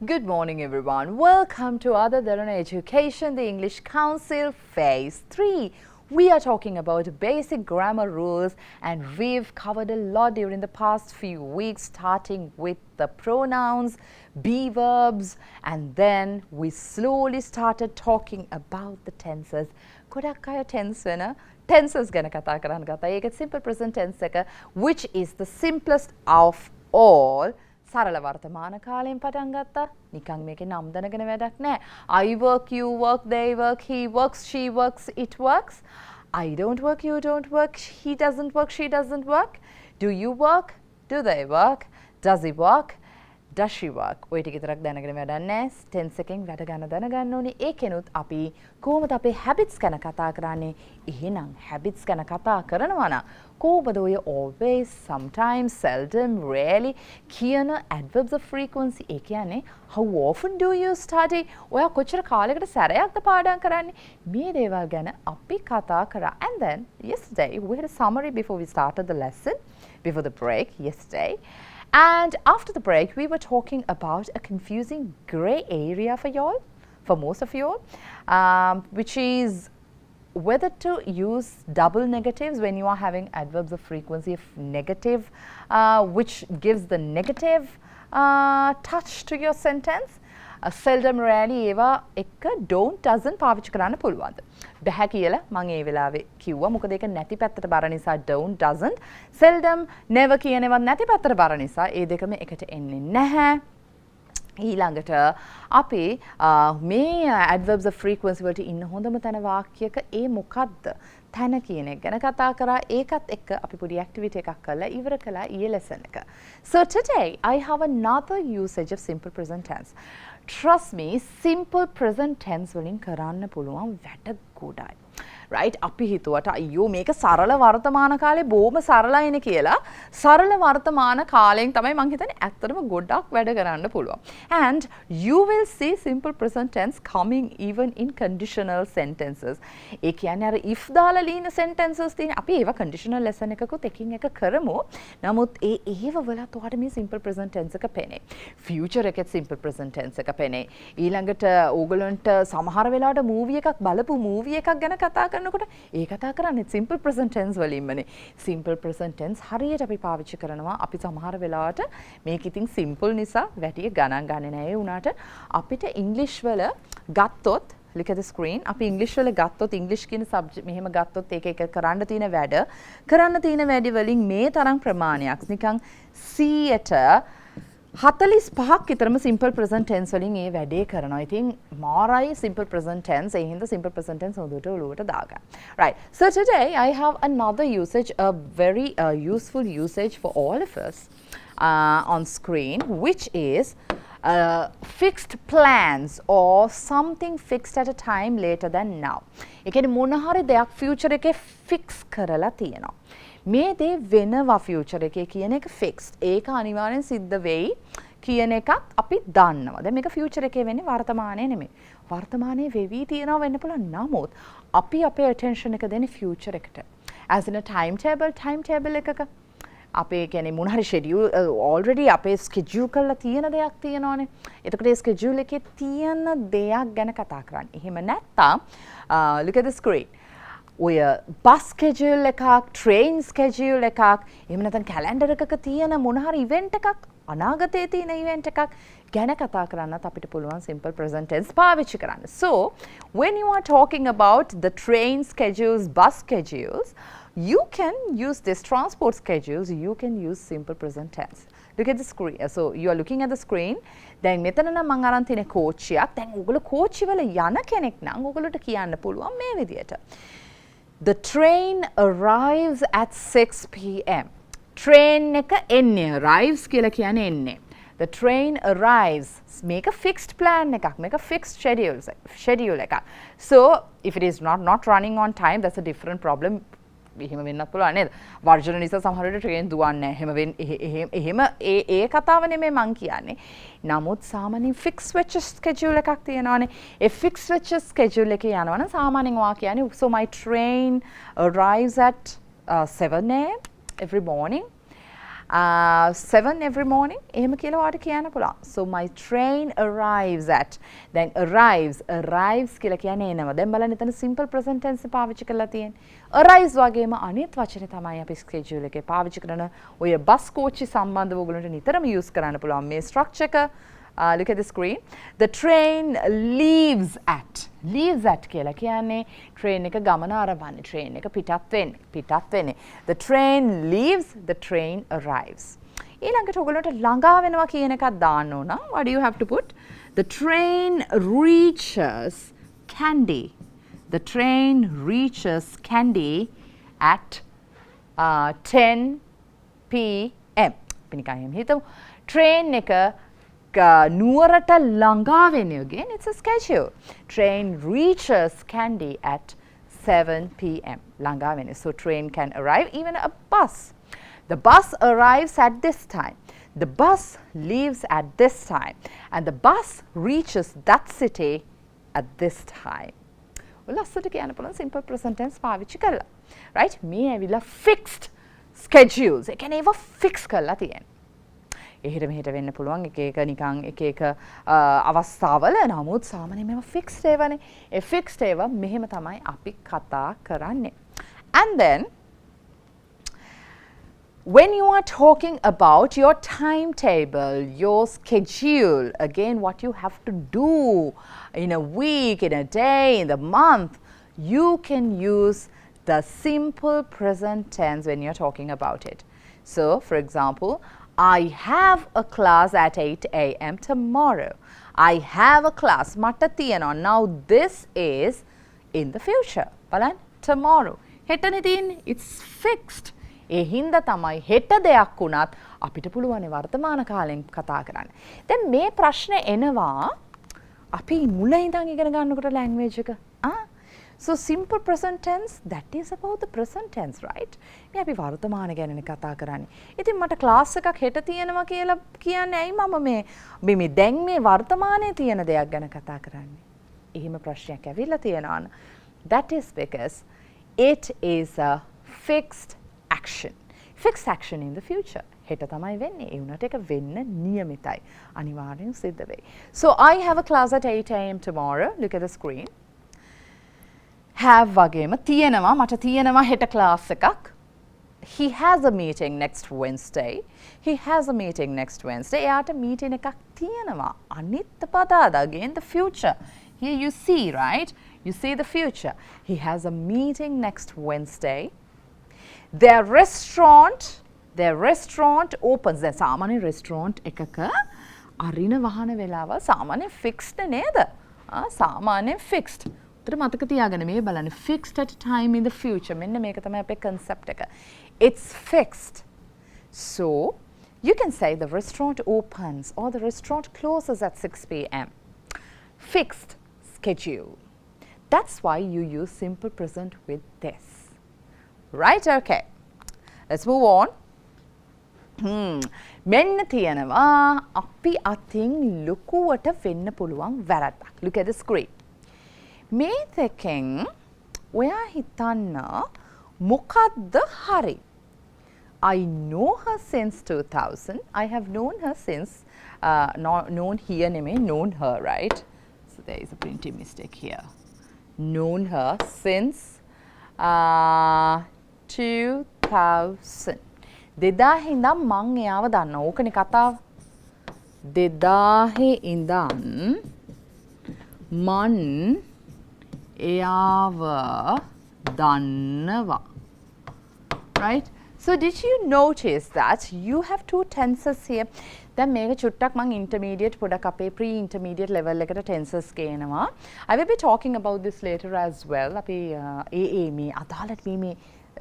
Good morning everyone. Welcome to AdaDeranaEducation, the English Council Phase 3. We are talking about basic grammar rules and we've covered a lot during the past few weeks, starting with the pronouns, be verbs, and then we slowly started talking about the tenses. ගොඩක් අය tense වෙන tenses ගැන කතා කරන්න ගත්තා. ඒක simple present tense එක, which is the simplest of all. සරල වර්තමාන කාලයෙන් පටන් ගත්තා. නිකන් මේකේ නම් දැනගෙන වැඩක් නැහැ. I work, you work, they work, he works, she works, it works. I don't work, you don't work, he doesn't work, she doesn't work. Do you work? Do they work? Does he work? Does she work? ඔය ටික විතරක් දැනගෙන වැඩක් නැහැ. tense එකෙන් වැඩ ගන්න දැනගන්න ඕනේ. ඒකෙනුත් අපි කොහොමද අපේ habits ගැන කතා කරන්නේ? එහෙනම් habits ගැන කතා කරනවා නම් කොහොමද ඔය always, sometimes, seldom, rarely කියන adverbs of frequency? ඒ කියන්නේ how often do you study? ඔයා කොච්චර කාලයකට සැරයක්ද පාඩම් කරන්නේ? මේ දේවල් ගැන අපි කතා කරා. And then yesterday we had a summary before we started the lesson, before the break yesterday. And after the break, we were talking about a confusing grey area for y'all, for most of y'all, which is whether to use double negatives when you are having adverbs of frequency of negative, which gives the negative touch to your sentence. Seldom, rarely ඒවා එක don't, doesn't පාවිච්චි කරන්න පුළුවන්ද? බැහැ කියලා මම ඒ වෙලාවේ කිව්වා. මොකද ඒක නැති පැත්තට බර නිසා don't, doesn't. Seldom, never කියන ඒවා නැති පැත්තට බර නිසා ඒ දෙකම එකට එන්නේ නැහැ. ඊළඟට අපි මේ adverbs of frequency වලට ඉන්න හොඳම තැන වාක්‍යයක ඒ මොකක්ද? තැන කියන එක ගැන කතා කරා. ඒකත් එක්ක අපි පොඩි activity එකක් කරලා ඉවර කළා ඊයේ lesson එක. So today I have another usage of simple present tense. Trust me, simple present tense වලින් කරන්න පුළුවන් වැඩ ගොඩයි. Right? අපි හිතුවට අයියෝ මේක සරල වර්තමාන කාලේ බොහොම සරලයිනේ කියලා. සරල වර්තමාන කාලයෙන් තමයි මම හිතන්නේ ඇත්තටම ගොඩක් වැඩ කරන්න පුළුවන්. And you will see simple present tense coming even in conditional sentences. ඒ කියන්නේ අර if දාලා ලියන sentences තියෙන අපි ඒවා conditional lesson එකකුත් එකින් එක කරමු. නමුත් ඒව වලත් ඔයාලට මේ simple present tense එක පෙනේ. future එකේ simple present tense එක පෙනේ. ඊළඟට ඕගලන්ට සමහර වෙලාවට movie එකක් බලපු movie එකක් ගැන කතා කරනකොට ඒ කතා කරන්නේ simple present tense වලින්මනේ. simple present tense හරියට අපි පාවිච්චි කරනවා. අපි සමහර වෙලාවට මේක ඉතින් simple නිසා වැඩි ගණන් ගන්නේ නැහැ. ඒ උනාට අපිට English වල ගත්තොත් look at the screen. අපි English වල ගත්තොත් English කියන subject මෙහෙම ගත්තොත් ඒක කරන්න තියෙන වැඩ වලින් මේ තරම් ප්‍රමාණයක් නිකන් 45ක් විතරම simple present tense වලින් ඒ වැඩේ කරනවා. ඉතින් මාරයි simple present tense. ඒ හින්දා simple present tense හොඳට ඔලුවට දාගන්න. Right. So today I have another usage, a very useful usage for all of us on screen, which is fixed plans or something fixed at a time later than now. ඒ කියන්නේ මොන හරි දෙයක් future එකේ fix කරලා තියෙනවා. මේ දේ වෙනවා future එකේ කියන එක fixed. ඒක අනිවාර්යෙන් සිද්ධ වෙයි කියන එකත් අපි දන්නවා. දැන් මේක future එකේ වෙන්නේ වර්තමානයේ නෙමෙයි. වර්තමානයේ වෙවි තියෙනවා වෙන්න පුළුවන්. නමුත් අපි අපේ attention එක දෙන්නේ future එකට. As in a timetable එකක අපේ කියන්නේ මොන හරි schedule already අපේ schedule කරලා තියෙන දෙයක් තියෙනවානේ. එතකොට ඒ schedule එකේ තියෙන දෙයක් ගැන කතා කරන්නේ. එහෙම නැත්තම් look at the screen. ඔය bus schedule එකක්, train schedule එකක්, එහෙම නැත්නම් calendar එකක තියෙන මොන හරි event එකක්, අනාගතයේ තියෙන event එකක් ගැන කතා කරන්නත් අපිට පුළුවන් simple present tense පාවිච්චි කරන්න. So, when you are talking about the train schedules, bus schedules, you can use this transport schedules, you can use simple present tense. Look at the screen. So, you are looking at the screen. දැන් මෙතන නම් මම අරන් තියෙන කෝච්චියක්. දැන් ඔයගොල්ලෝ කෝච්චි වල යන කෙනෙක් නම් ඔයගොල්ලෝට කියන්න පුළුවන් මේ විදියට. The train arrives at 6 p.m. Train එක එන්නේ arrives කියලා කියන්නේ එන්නේ. The train arrives. Make a fixed plan එකක්. Make a fixed schedule එකක්. So if it is not running on time, that's a different problem. එහෙම වෙන්නත් පුළුවන් නේද? වර්ජන නිසා සමහර වෙලට ට්‍රේන් දුවන්නේ නැහැ. එහෙම ඒ කතාව නෙමෙයි මං කියන්නේ. නමුත් සාමාන්‍යයෙන් fixed වෙච්ච schedule එකක් තියෙනවානේ. ඒ fixed වෙච්ච schedule එකේ යනවා නම් සාමාන්‍යයෙන් ඔයා කියන්නේ so my train arrives at 7 a.m. every morning 7 every morning. එහෙම කියලා ඔයාලට කියන්න පුළුවන්. So my train arrives at. දැන් arrives කියලා කියන්නේ එනවා. දැන් බලන්න එතන simple present tense පාවිච්චි කරලා තියෙන්නේ. Arrives වගේම අනිත් වචනේ තමයි අපි schedule එකේ පාවිච්චි කරන ඔය බස් කෝච්චි සම්බන්ධව ඔයගොල්ලන්ට නිතරම use කරන්න පුළුවන් මේ structure එක. Look at the screen. The train leaves at. Leaves at කියලා කියන්නේ train එක ගමන ආරම්භන්නේ. train එක පිටත් වෙන්නේ. The train leaves, the train arrives. ඊළඟට ඔයගොල්ලන්ට ළඟා වෙනවා කියන එකක් දාන්න ඕන. What do you have to put? The train reaches Kandy. The train reaches Kandy at 10 p.m. අපි නිකන් හිතමු. train එක නුවරට ළඟා වෙන්නේ again, it's a schedule. Train reaches Kandy at 7 p.m. ළඟා වෙන්නේ. So train can arrive, even a bus. The bus arrives at this time. The bus leaves at this time. And the bus reaches that city at this time. ලස්සට කියන්න පුළුවන් simple present tense පාවිච්චි කරලා. Right? මේ ඇවිල්ලා fixed schedules. ඒ කියන්නේ ඒවා fix කරලා තියෙනවා. එහෙට මෙහෙට වෙන්න පුළුවන් එක නිකන් එක අවස්ථාවල නමුත් සාමාන්‍යයෙන් මේවා fixed ඒවානේ. ඒ fixed ඒවා මෙහෙම තමයි අපි කතා කරන්නේ. And then when you are talking about your timetable, your schedule, again what you have to do in a week, in a day, in the month, you can use the simple present tense when you're talking about it. So, for example, I have a class at 8 a.m. tomorrow. I have a class. මට තියෙනවා. Now this is in the future. බලන්න tomorrow. හෙටනේ තියෙන්නේ. It's fixed. ඒ හින්දා තමයි හෙට දෙයක් වුණත් අපිට පුළුවන් වර්තමාන කාලෙන් කතා කරන්න. දැන් මේ ප්‍රශ්නේ එනවා අපි මුල ඉඳන් ඉගෙන ගන්නකොට language එක. So simple present tense, that is about the present tense, right? මේ අපි වර්තමාන ගැනනේ කතා කරන්නේ. ඉතින් මට ක්ලාස් එකක් හෙට තියෙනවා කියලා කියන්නේ ඇයි මම මේ දැන් මේ වර්තමානයේ තියෙන දෙයක් ගැන කතා කරන්නේ? එහෙම ප්‍රශ්නයක් ඇවිල්ලා තියෙනවා. That is because it is a fixed action. Fixed action in the future. හෙට තමයි වෙන්නේ. ඒ උනට එක වෙන්න නියමිතයි. අනිවාර්යෙන් සිද්ධ වෙයි. So I have a class at 8 a.m. tomorrow. Look at the screen. Have වගේම තියෙනවා මට තියෙනවා හෙට class එකක්. He has a meeting next Wednesday. He has a meeting next Wednesday. එයාට meeting එකක් තියෙනවා. අනිත් පදාද again the future. Here you see, right? You see the future. He has a meeting next Wednesday. Their restaurant opens. දැන් සාමාන්‍ය restaurant එකක අරින වහන වෙලාව සාමාන්‍ය fixed නේද? සාමාන්‍ය fixed. උතර මතක තියාගන්න මේ බලන්න fixed at a time in the future. මෙන්න මේක තමයි අපේ concept එක. It's fixed. So you can say the restaurant opens or the restaurant closes at 6 p.m. Fixed schedule. That's why you use simple present with this. Right? Okay. Let's move on. මෙන්න තියෙනවා අපි අතින් ලොකුවට වෙන්න පුළුවන් වැරද්දක්. Look at the screen. මේ දෙකෙන් ඔයා හිතන්න මොකද්ද හරි? I know her since 2000. I have known her since, known here නෙමෙයි, known her, right? So there is a printing mistake here. Known her since 2000. 2000 ඉඳන් මං එයාව දන්නවා. ඕකනේ කතාව. 2000 ඉඳන් මන් එයාව දන්නවා. Right? So did you notice that you have two tenses here? දැන් මේක චුට්ටක් මම intermediate පොඩක් අපේ pre-intermediate level එකට tenses ගේනවා. I will be talking about this later as well. අපි මේ අදාළට මේ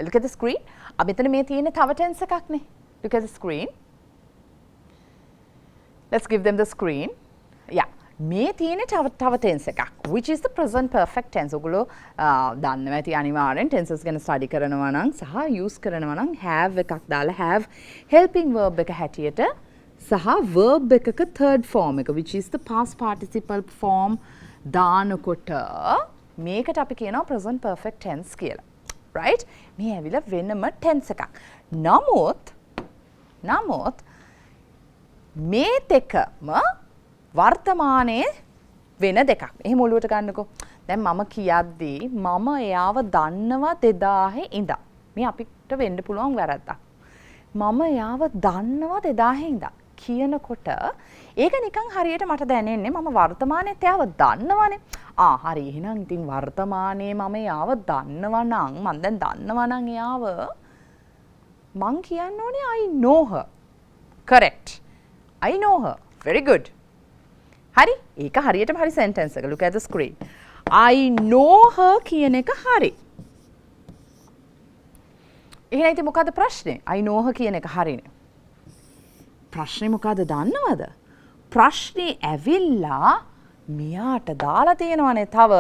look at the screen. මෙතන මේ තියෙන තව tense එකක් නේ. Look at the screen. Let's give them the screen. Yeah. මේ තියෙන තව tense එකක් which is the present perfect tense. ඔයගොල්ලෝ දන්නවා ඇති අනිවාර්යෙන් tenses ගැන study කරනවා නම් සහ use කරනවා නම් have එකක් දාලා have helping verb එක හැටියට සහ verb එකක third form එක which is the past participle form දානකොට මේකට අපි කියනවා present perfect tense කියලා. Right? මේ ඇවිල්ලා වෙනම tense එකක්. නමුත් නමුත් මේ දෙකම වර්තමානයේ වෙන දෙකක්. එහෙම ඔලුවට ගන්නකෝ. දැන් මම කියද්දී මම එයාව දන්නවා 2000 ඉඳන්. මේ අපිට වෙන්න පුළුවන් වැරද්දක්. මම එයාව දන්නවා 2000 ඉඳන් කියනකොට ඒක නිකන් හරියට මට දැනෙන්නේ මම වර්තමානයේත් එයාව දන්නවනේ. හරි එහෙනම් ඉතින් වර්තමානයේ මම එයාව දන්නවා නම් මම දැන් දන්නවා නම් එයාව මං කියන්න ඕනේ I know her. Correct. I know her. Very good. හරි ඒක හරියටම හරි sentence එක. Look at the screen. I know her කියන එක හරි. එහෙනම් ඉතින් මොකද්ද ප්‍රශ්නේ? I know her කියන එක හරිනේ. ප්‍රශ්නේ මොකද්ද දන්නවද? ප්‍රශ්නේ ඇවිල්ලා මෙයාට දාලා තියෙනවනේ තව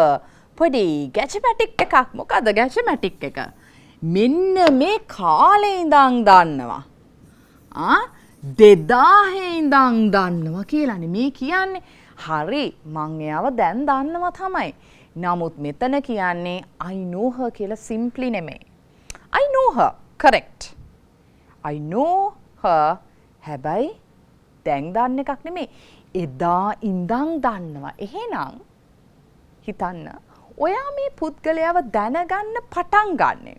පොඩි ගැචමැටික් එකක්. මොකද්ද ගැචමැටික් එක? මෙන්න මේ කාලේ ඉඳන් දන්නවා. 2000 ඉඳන් දන්නවා කියලානේ මේ කියන්නේ. හරි මං එයාව දැන් දන්නවා තමයි. නමුත් මෙතන කියන්නේ I know her කියලා simply නෙමෙයි. I know her. Correct. I know her. හැබැයි දැන් දන්න එකක් නෙමෙයි. එදා ඉඳන් දන්නවා. එහෙනම් හිතන්න ඔයා මේ පුද්ගලයාව දැනගන්න පටන් ගන්නෙ.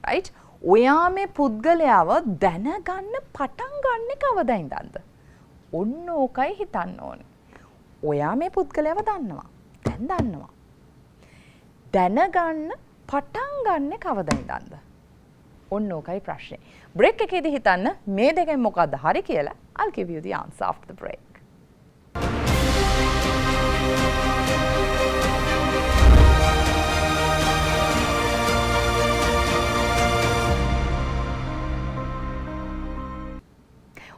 right? ඔයා මේ පුද්ගලයාව දැනගන්න පටන් ගන්නෙ කවදා ඉඳන්ද? ඔන්න ඕකයි හිතන්න ඕනේ. ඔයා මේ පුද්ගලයාව දන්නවා. දැන් දන්නවා. දැනගන්න පටන් ගන්නෙ කවදා ඉඳන්ද? ඔන්න ඕකයි ප්‍රශ්නේ. break එකේදී හිතන්න මේ දෙකෙන් මොකද්ද හරි කියලා. I'll give you the answer after the break.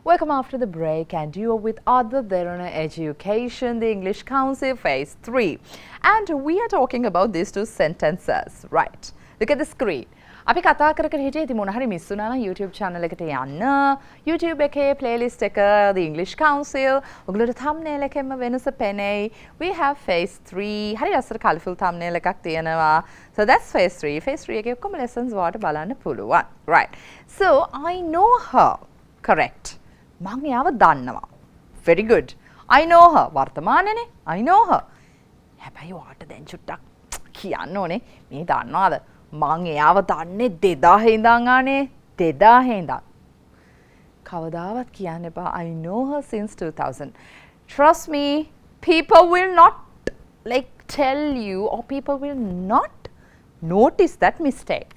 Welcome after the break, and you are with AdaDeranaEducation, the English Council Phase 3. And we are talking about these two sentences. Right. Look at the screen. අපි කතා කර කර හිටියේ ඉතින් මොන හරි miss වුණා නම් YouTube channel එකට යන්න YouTube එකේ playlist එක the English Council ඔයගොල්ලෝට thumbnail එකෙන්ම වෙනස පෙනෙයි. We have phase 3 හරි අසර colourful thumbnail එකක් තියෙනවා. So that's phase 3. Phase 3 එකේ ඔක්කොම lessons වාට බලන්න පුළුවන්. Right. So I know her. Correct. මම එයාව දන්නවා. Very good. I know her. වර්තමානනේ. I know her. හැබැයි වාට දැන් චුට්ටක් කියන්න ඕනේ මේ දන්නවද? මං එයාව දන්නේ 2000 ඉඳන් ආනේ 2000 ඉඳන්. කවදාවත් කියන්න එපා I know her since 2000. Trust me, people will not tell you or people will not notice that mistake.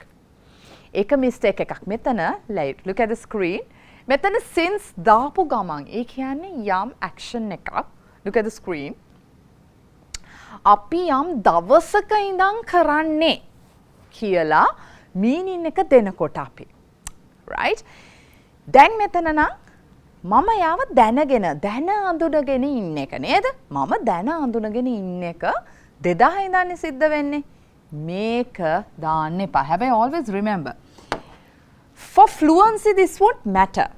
ඒක mistake එකක්. මෙතන look at the screen. මෙතන since දාපු ගමන් ඒ කියන්නේ යම් action එකක්. Look at the screen. අපි යම් දවසක ඉඳන් කරන්නේ කියලා meaning එක දෙනකොට අපි right දැන් මෙතන නම් මම යාව දැන අඳුනගෙන ඉන්න එක නේද මම දැන අඳුනගෙන ඉන්න එක 2000 ඉඳන් සිද්ධ වෙන්නේ මේක දාන්න එපා හැබැයි always remember for fluency this won't matter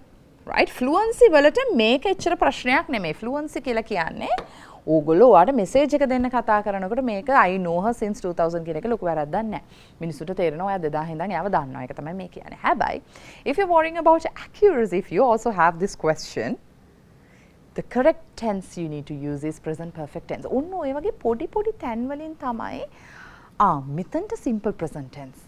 right fluency වලට මේක එච්චර ප්‍රශ්නයක් නෙමෙයි fluency කියලා කියන්නේ ඕගොල්ලෝ ඔයාට මෙසේජ් එක දෙන්න කතා කරනකොට මේක I know her since 2000 කියන එක ලොකු වැරද්දක් නැහැ. මිනිස්සුන්ට තේරෙනවා ඔයා 2000 ඉඳන් යාව දන්නවා. ඒක තමයි මේ කියන්නේ. හැබැයි if you're worrying about accuracy if you also have this question the correct tense you need to use is present perfect tense. ඔන්න ඔය වගේ පොඩි තැන් වලින් තමයි මෙතනට simple present tense.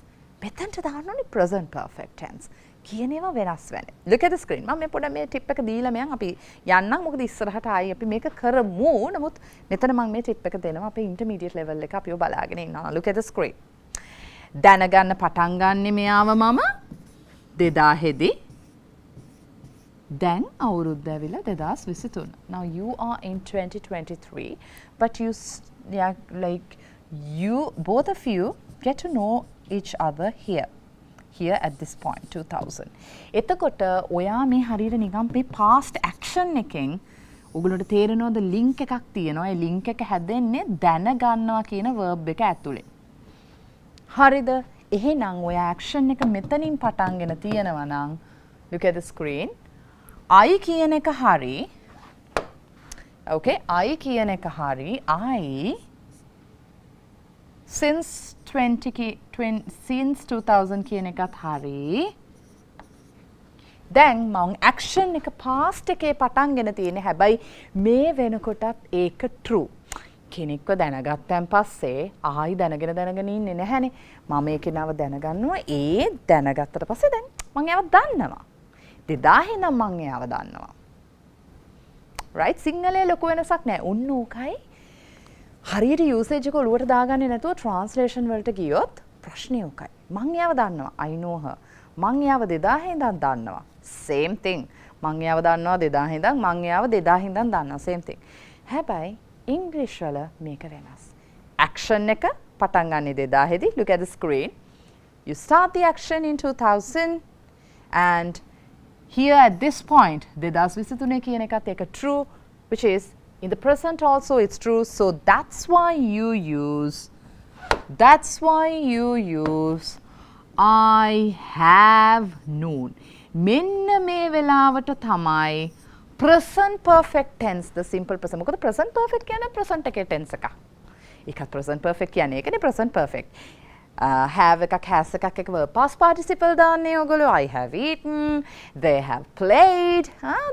මෙතනට දාන්න ඕනේ present perfect tense. කියන ඒවා වෙනස් වෙන්නේ. Look at the screen. මම මේ පොඩ මේ ටිප් එක දීලා මම අපි යන්නම්. මොකද ඉස්සරහට ආයි අපි මේක කරමු. නමුත් මෙතන මම මේ ටිප් එක දෙනවා. අපේ intermediate level එක අපිව බලාගෙන ඉන්නවා. Look at the screen. දැනගන්න පටන් ගන්නෙ මෙයාව මම 2000 දී. දැන් අවුරුද්ද ඇවිල්ලා 2023. Now you are in 2023 but you both of you get to know each other here at this point 2000 එතකොට ඔයා මේ හරියට නිකන් මේ past action එකෙන් ඔයගොල්ලෝට තේරෙනවද link එකක් තියෙනවා ඒ link එක හැදෙන්නේ දැනගන්නවා කියන verb එක ඇතුලේ හරිද එහෙනම් ඔයා action එක මෙතනින් පටන්ගෙන තියෙනවා නම් look at the screen I කියන එක හරි okay I කියන එක හරි I since 2000 කියන එකත් හරි දැන් මං action එක past එකේ පටන්ගෙන තියෙන්නේ. හැබැයි මේ වෙනකොටත් ඒක true. කෙනෙක්ව දැනගත්තන් පස්සේ ආයි දැනගෙන ඉන්නේ නැහැනේ. මම ඒකේ නම දැනගන්නවා. ඒ දැනගත්තට පස්සේ දැන් මං එයාව දන්නවා. 2000 ඉඳන් මං එයාව දන්නවා. right? සිංහලයේ ලොකු වෙනසක් නැහැ. උන් ඕකයි. හරියට usage එක ඔලුවට දාගන්නේ නැතුව translation වලට ගියොත් ප්‍රශ්නේ ඕකයි. මං එයාව දන්නවා. I know her. මං එයාව 2000 ඉඳන් දන්නවා. same thing. මං එයාව දන්නවා 2000 ඉඳන් මං එයාව 2000 ඉඳන් දන්නවා. same thing. හැබැයි English වල මේක වෙනස්. Action එක පටන් ගන්නේ 2000 දී. Look at the screen. You start the action in 2000 and here at this point 2023 කියන එකත් ඒක true, which is in the present also it's true. So that's why you use I have known. මෙන්න මේ වෙලාවට තමයි present perfect tense, the simple present. මොකද present perfect කියන්නේ present එකේ tense එකක්. ඒකත් present perfect කියන්නේ ඒකනේ present perfect. Have එකක් has එකක් එක verb past participle දාන්නේ ඔයගොල්ලෝ. I have eaten, they have played.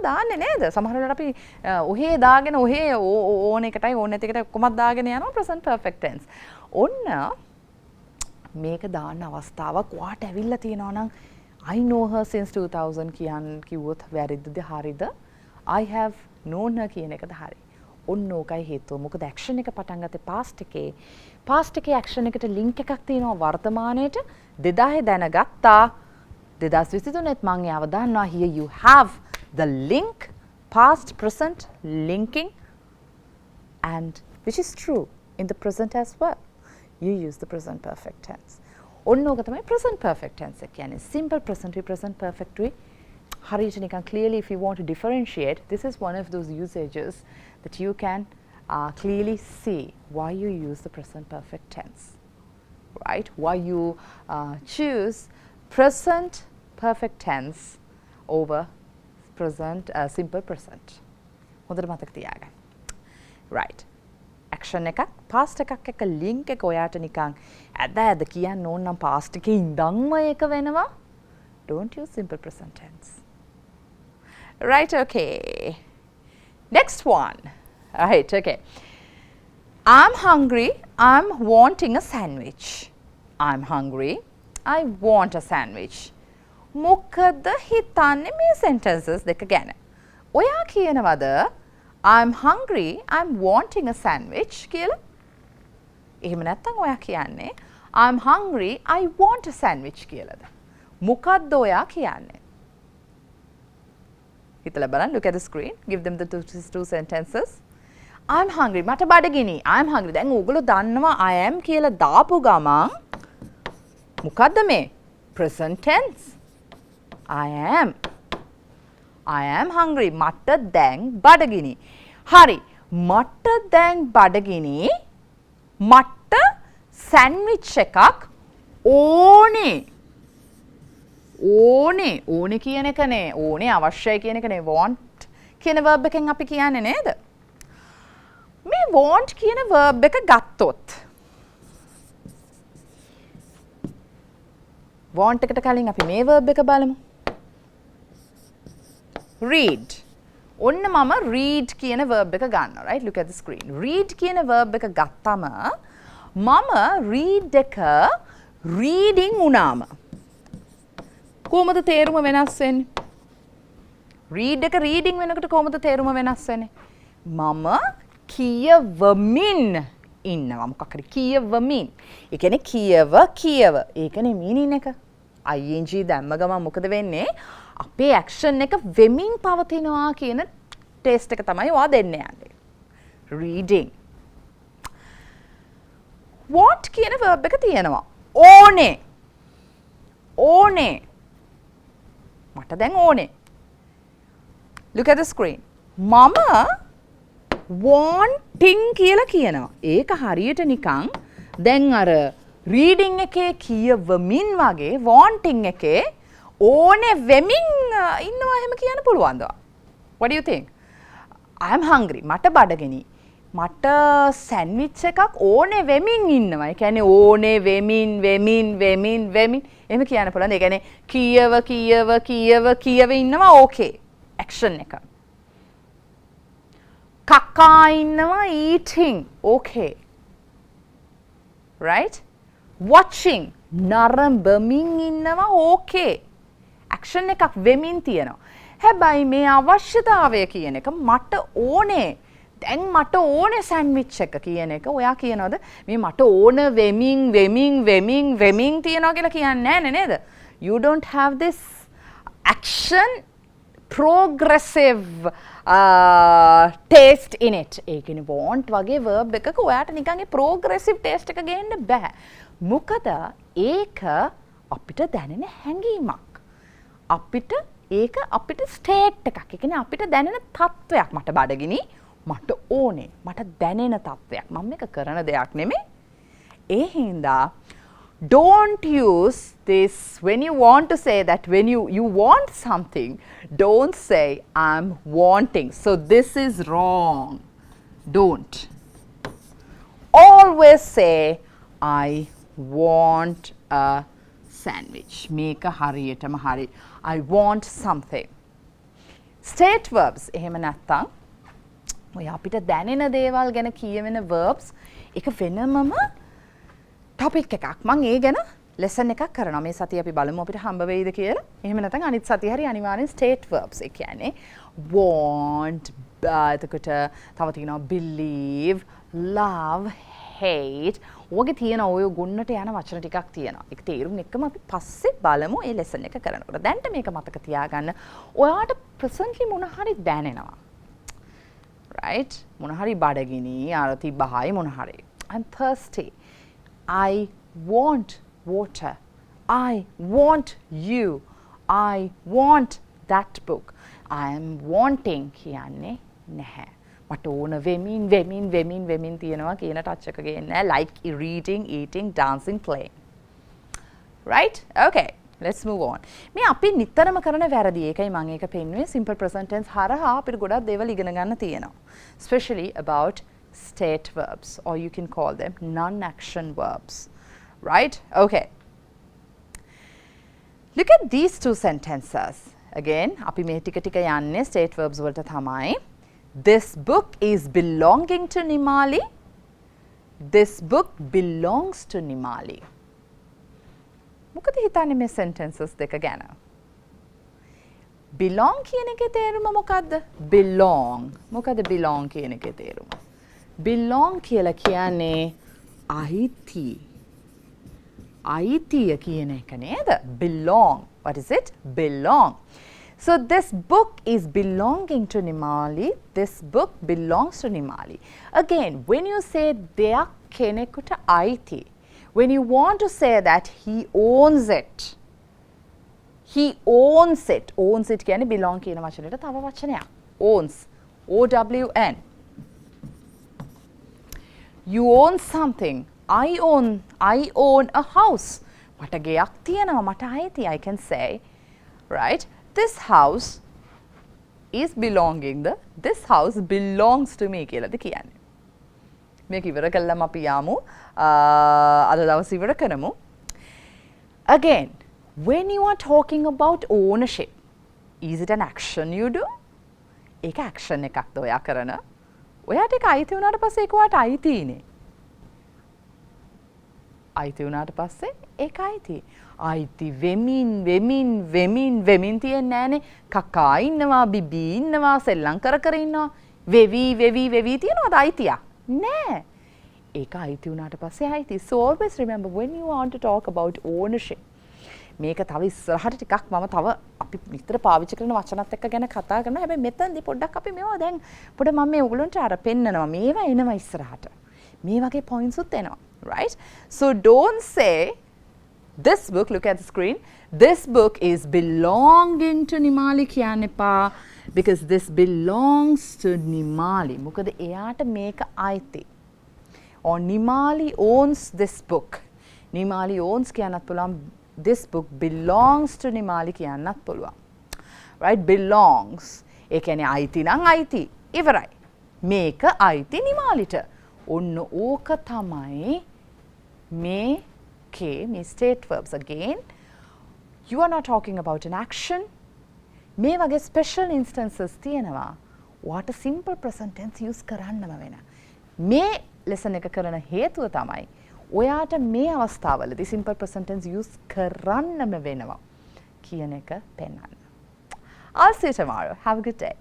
දාන්නේ නේද? සමහර වෙලාවට අපි ඔහේ දාගෙන ඔහේ ඕන එකටයි ඕන නැති එකට කොහොමද දාගෙන යනවා present perfect tense. ඔන්න මේක දාන්න අවස්ථාවක් වාට ඇවිල්ලා තියෙනවා නම් I know her since 2000 කිව්වොත් වැරදිද හරිද? I have known her කියන එකද හරි. ඔන්න ඕකයි හේතුව. මොකද action එක පටන් ගත්තේ past එකේ. past එකේ action එකට link එකක් තියෙනවා වර්තමානයේට. 2000 දැනගත්තා. 2023ත් මං එයාව දන්නවා. Here you have the link, past present linking, and which is true in the present as well. You use the present perfect tense. ඔන්න ඕක තමයි present perfect tense එක කියන්නේ. Simple present we present perfect we. හරියට නිකන් clearly if you want to differentiate, this is one of those usages that you can clearly see why you use the present perfect tense, right? Why you choose present perfect tense over present simple present. හොඳට මතක තියාගන්න. right? action එකක් past එකක් එක්ක link එක ඔයාට නිකන් ඇද කියන්න ඕන නම් past එකේ ඉඳන්ම ඒක වෙනවා. Don't use simple present tense. Right, okay. Next one. Right, okay. I'm hungry. I'm wanting a sandwich. I'm hungry. I want a sandwich. මොකද හිතන්නේ මේ sentences දෙක ගැන? ඔයා කියනවද I'm hungry. I'm wanting a sandwich කියලා? එහෙම නැත්නම් ඔයා කියන්නේ I'm hungry. I want a sandwich කියලාද? මොකද්ද ඔයා කියන්නේ? හිතලා බලන්න. Look at the screen. Give them the two sentences. I'm hungry. මට බඩගිනි. I'm hungry. දැන් ඕගොල්ලෝ දන්නවා I am කියලා දාපු ගමන් මොකද්ද මේ? Present tense. I am hungry. මට දැන් බඩගිනි. හරි. මට දැන් බඩගිනි. මට සෑන්ඩ්විච් එකක් ඕනේ. ඕනේ කියන එකනේ. ඕනේ අවශ්‍යයි කියන එකනේ. want කියන verb එකෙන් අපි කියන්නේ නේද? මේ want කියන verb එක ගත්තොත් want එකට කලින් අපි මේ verb එක බලමු. read. ඔන්න මම read කියන verb එක ගන්නවා. right? Look at the screen. read කියන verb එක ගත්තම මම read එක reading වුණාම කොහොමද තේරුම වෙනස් වෙන්නේ? read එක reading වෙනකොට කොහොමද තේරුම වෙනස් වෙන්නේ? මම කියවමින් ඉන්නවා. මොකක් හරි කියවමින්. ඒ කියන්නේ කියව. ඒකනේ meaning එක. ing දැම්ම ගමන් මොකද වෙන්නේ? අපේ action එක වෙමින් පවතිනවා කියන ටෙස්ට් එක තමයි ඔයා දෙන්න යන්නේ. reading. want කියන verb එක තියෙනවා. ඕනේ. මට දැන් ඕනේ. Look at the screen. මම wanting කියලා කියනවා. ඒක හරියට නිකන් දැන් අර reading එකේ කියවමින් වගේ wanting එකේ ඕනේ වෙමින් ඉන්නවා එහෙම කියන්න පුළුවන්ද? What do you think? I am hungry. මට බඩගිනි. මට සෑන්ඩ්විච් එකක් ඕනේ වෙමින් ඉන්නවා. ඒ කියන්නේ ඕනේ වෙමින් එහෙම කියන්න පුළුවන්. ඒ කියන්නේ කියව ඉන්නවා ඕකේ. ඇක්ෂන් එක. කකා ඉන්නවා eating okay. Right? Watching නරඹමින් ඉන්නවා okay. ඇක්ෂන් එකක් වෙමින් තියෙනවා. හැබැයි මේ අවශ්‍යතාවය කියන එක මට ඕනේ. දැන් මට ඕනේ සෑන්ඩ්විච් එක කියන එක ඔයා කියනවද මේ මට ඕන වෙමින් තියනවා කියලා කියන්නේ නැහැ නේද? You don't have this action progressive taste in it. ඒ කියන්නේ want වගේ verb එකක ඔයාට නිකන් ඒ progressive taste එක ගේන්න බෑ. මොකද ඒක අපිට දැනෙන හැඟීමක්. අපිට ස්ටේට් එකක්. ඒ කියන්නේ අපිට දැනෙන තත්වයක්. මට බඩගිනි මට ඕනේ මට දැනෙන තත්වයක්. මම මේක කරන දෙයක් නෙමෙයි. ඒ හින්දා don't use this when you want to say that when you want something, don't say I'm wanting. So this is wrong. Don't. Always say I want a sandwich. Make a hariyatama hari. I want something. State verbs එහෙම නැත්තම් ඔය අපිට දැනෙන දේවල් ගැන කියවෙන verbs එක වෙනමම topic එකක්. මම ඒ ගැන lesson එකක් කරනවා. මේ සතිය අපි බලමු අපිට හම්බ වෙයිද කියලා. එහෙම නැත්නම් අනිත් සතිය හරි අනිවාර්යෙන් state verbs. ඒ කියන්නේ want, එතකොට තව තියෙනවා believe, love, hate. ඔයගේ තියෙන ඔය ගොන්නට යන වචන ටිකක් තියෙනවා. ඒක තේරුම් එක්කම අපි පස්සේ බලමු මේ lesson එක කරනකොට. දැන්ට මේක මතක තියාගන්න. ඔයාට presently මොන හරි දැනෙනවා. Right? මොන හරි බඩගිනි, අර තිබ්බහයි මොන හරි. I'm thirsty. I want water. I want you. I want that book. I am wanting කියන්නේ නැහැ. මට ඕන වෙමින් තියෙනවා කියන ටච් එක ගේන්නේ like reading, eating, dancing, playing. Right? Okay. Let's move on. මේ අපි නිතරම කරන වැරදි. ඒකයි මම ඒක පෙන්නුවේ simple present tense හරහා අපිට ගොඩක් දේවල් ඉගෙන ගන්න තියෙනවා. Especially about state verbs, or you can call them non-action verbs. Right? Okay. Look at these two sentences. Again, අපි මේ ටික ටික යන්නේ state verbs වලට තමයි. This book is belonging to Nimali. This book belongs to Nimali. මොකද හිතන්නේ මේ sentences දෙක ගැන? belong කියන එකේ තේරුම මොකද්ද? belong. මොකද belong කියන එකේ තේරුම? belong කියලා කියන්නේ අයිති. අයිතිය කියන එක නේද? belong. What is it? belong. So this book is belonging to Nimali. This book belongs to Nimali. Again, when you say දෙයක් කෙනෙකුට අයිති, when you want to say that he owns it, he owns it. owns it කියන්නේ belong කියන වචනයට තව වචනයක්. owns. O-W-N. You own something. I own a house. මට ගෙයක් තියෙනවා. මට අයිති. I can say, right? This house is this house belongs to me කියලාද කියන්නේ. මේක ඉවර කළාම අපි යමු අද දවස් ඉවර කරමු. Again, when you are talking about ownership, is it an action you do? ඒක action එකක්ද ඔයා කරන? ඔයාට ඒක අයිති වුණාට පස්සේ ඒක ඔයාට අයිතිනේ. අයිති වුණාට පස්සේ ඒක අයිති. අයිති වෙමින් තියන්නේ නැහනේ. කකා ඉන්නවා, බිබී ඉන්නවා, සෙල්ලම් කර ඉන්නවා. වෙවි තියනවාද අයිතියක්? නෑ. ඒක අයිති වුණාට පස්සේ අයිති. So always remember when you want to talk about ownership. මේක තව ඉස්සරහට ටිකක් මම තව අපි විතර පාවිච්චි කරන වචනත් එක්ක ගැන කතා කරනවා. හැබැයි මෙතනදී පොඩ්ඩක් අපි මේවා දැන් පොඩ මම මේ ඔයගලන්ට අර පෙන්නනවා. මේවා එනවා ඉස්සරහට. මේ වගේ points උත් එනවා. Right? So don't say this book, look at the screen. This book is belonging to Nimali කියන්න එපා. Because this belongs to Nimali. මොකද එයාට මේක අයිති. Or Nimali owns this book. Nimali owns කියන්නත් පුළුවන්. This book belongs to Nimali කියන්නත් පුළුවන්. Right? Belongs. ඒ කියන්නේ අයිති නම් අයිති. ඉවරයි. මේක අයිති නිමාලිට. ඔන්න ඕක තමයි මේ state verbs again. You are not talking about an action. මේ වගේ special instances තියෙනවා. ඔයාට simple present tense use කරන්නම වෙන. මේ lesson එක කරන හේතුව තමයි ඔයාට මේ අවස්ථාවලදී simple present tense use කරන්නම වෙනවා කියන එක පෙන්වන්න. I'll see you tomorrow. Have a good day.